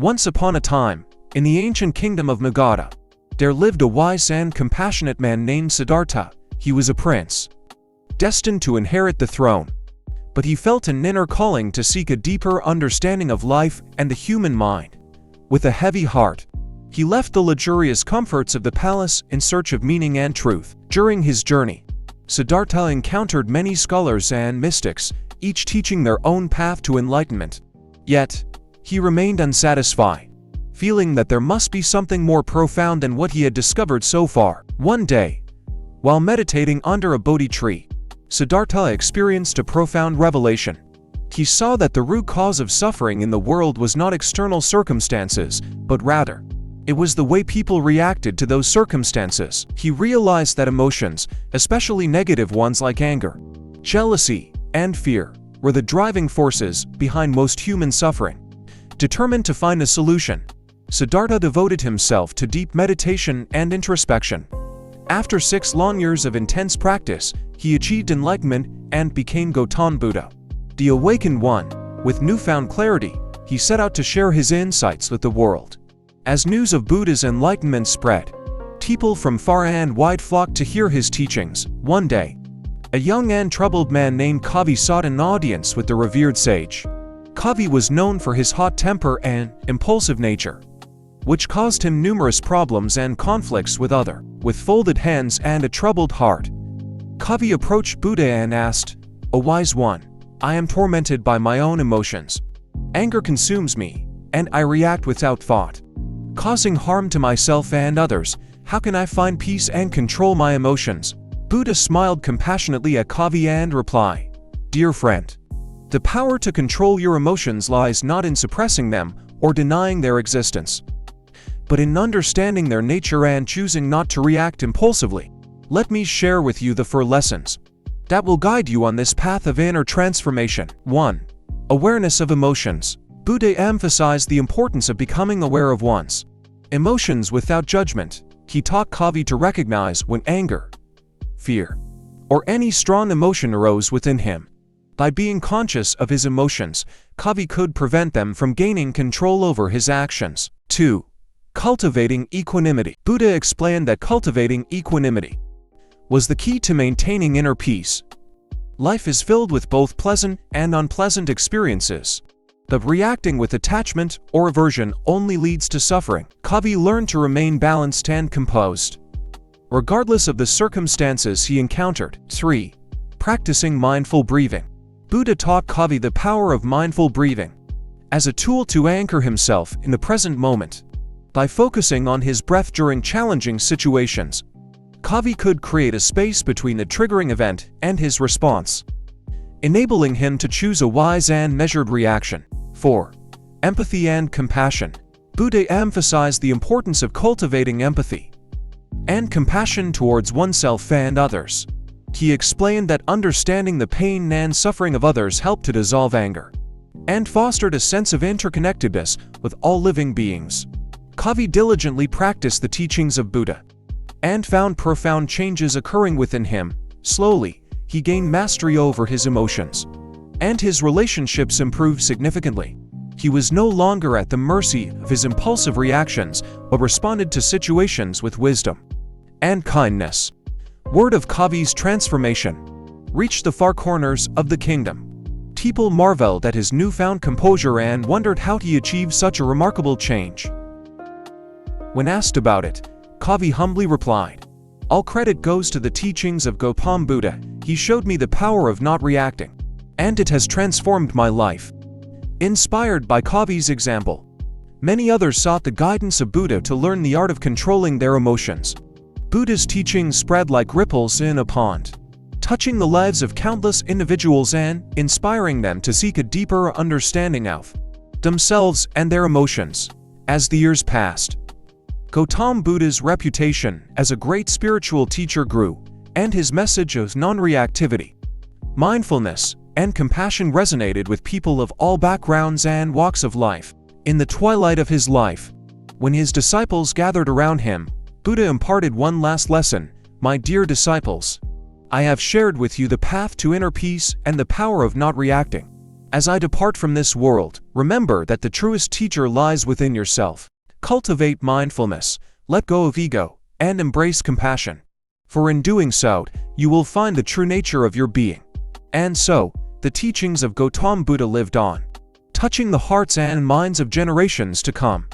Once upon a time, in the ancient kingdom of Magadha, there lived a wise and compassionate man named Siddhartha. He was a prince, destined to inherit the throne. But he felt an inner calling to seek a deeper understanding of life and the human mind. With a heavy heart, he left the luxurious comforts of the palace in search of meaning and truth. During his journey, Siddhartha encountered many scholars and mystics, each teaching their own path to enlightenment. Yet, he remained unsatisfied, feeling that there must be something more profound than what he had discovered so far. One day, while meditating under a Bodhi tree, Siddhartha experienced a profound revelation. He saw that the root cause of suffering in the world was not external circumstances, but rather, it was the way people reacted to those circumstances. He realized that emotions, especially negative ones like anger, jealousy, and fear, were the driving forces behind most human suffering. Determined to find a solution, Siddhartha devoted himself to deep meditation and introspection. After 6 long years of intense practice, he achieved enlightenment and became Gautam Buddha, the awakened one. With newfound clarity, he set out to share his insights with the world. As news of Buddha's enlightenment spread, people from far and wide flocked to hear his teachings. One day, a young and troubled man named Kavi sought an audience with the revered sage. Kavi was known for his hot temper and impulsive nature, which caused him numerous problems and conflicts with others. With folded hands and a troubled heart, Kavi approached Buddha and asked, "O wise one, I am tormented by my own emotions. Anger consumes me, and I react without thought, causing harm to myself and others. How can I find peace and control my emotions?" Buddha smiled compassionately at Kavi and replied, "Dear friend, the power to control your emotions lies not in suppressing them or denying their existence, but in understanding their nature and choosing not to react impulsively. Let me share with you the 4 lessons that will guide you on this path of inner transformation." 1. Awareness of emotions. Buddha emphasized the importance of becoming aware of one's emotions without judgment. He taught Kavi to recognize when anger, fear, or any strong emotion arose within him. By being conscious of his emotions, Kavi could prevent them from gaining control over his actions. 2. Cultivating equanimity. Buddha explained that cultivating equanimity was the key to maintaining inner peace. Life is filled with both pleasant and unpleasant experiences, but reacting with attachment or aversion only leads to suffering. Kavi learned to remain balanced and composed, regardless of the circumstances he encountered. 3. Practicing mindful breathing. Buddha taught Kavi the power of mindful breathing as a tool to anchor himself in the present moment. By focusing on his breath during challenging situations, Kavi could create a space between the triggering event and his response, enabling him to choose a wise and measured reaction. 4. Empathy and compassion. Buddha emphasized the importance of cultivating empathy and compassion towards oneself and others. He explained that understanding the pain and suffering of others helped to dissolve anger and fostered a sense of interconnectedness with all living beings. Kavi diligently practiced the teachings of Buddha and found profound changes occurring within him. Slowly, he gained mastery over his emotions, and his relationships improved significantly. He was no longer at the mercy of his impulsive reactions, but responded to situations with wisdom and kindness. Word of Kavi's transformation reached the far corners of the kingdom. People marveled at his newfound composure and wondered how he achieved such a remarkable change. When asked about it, Kavi humbly replied, "All credit goes to the teachings of Gautam Buddha. He showed me the power of not reacting, and it has transformed my life." Inspired by Kavi's example, many others sought the guidance of Buddha to learn the art of controlling their emotions. Buddha's teachings spread like ripples in a pond, touching the lives of countless individuals and inspiring them to seek a deeper understanding of themselves and their emotions. As the years passed, Gautam Buddha's reputation as a great spiritual teacher grew, and his message of non-reactivity, mindfulness, and compassion resonated with people of all backgrounds and walks of life. In the twilight of his life, when his disciples gathered around him, Buddha imparted one last lesson: "My dear disciples, I have shared with you the path to inner peace and the power of not reacting. As I depart from this world, remember that the truest teacher lies within yourself. Cultivate mindfulness, let go of ego, and embrace compassion. For in doing so, you will find the true nature of your being. And so, the teachings of Gautam Buddha lived on, touching the hearts and minds of generations to come.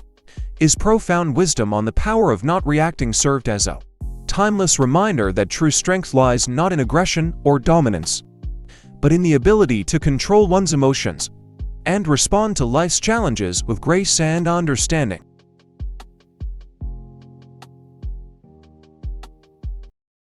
His profound wisdom on the power of not reacting served as a timeless reminder that true strength lies not in aggression or dominance, but in the ability to control one's emotions and respond to life's challenges with grace and understanding.